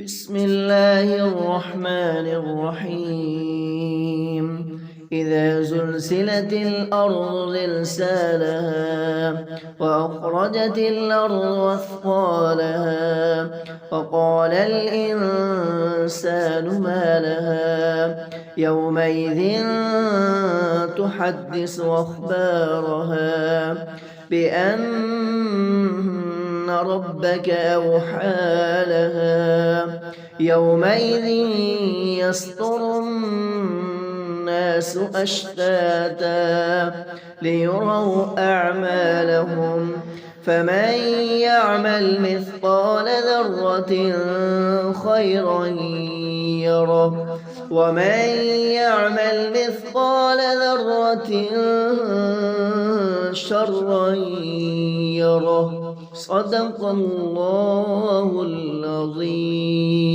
بسم الله الرحمن الرحيم إذا زلزلت الأرض زلزالها وأخرجت الأرض أثقالها وقال الإنسان ما لها يومئذ تحدث أخبارها بأن ربك أوحى لها يومئذ يصدر الناس أشتاتا ليروا أعمالهم فمن يعمل مثقال ذرة خيرا يره ومن يعمل مثقال ذرة شرا يره. صدق الله العظيم.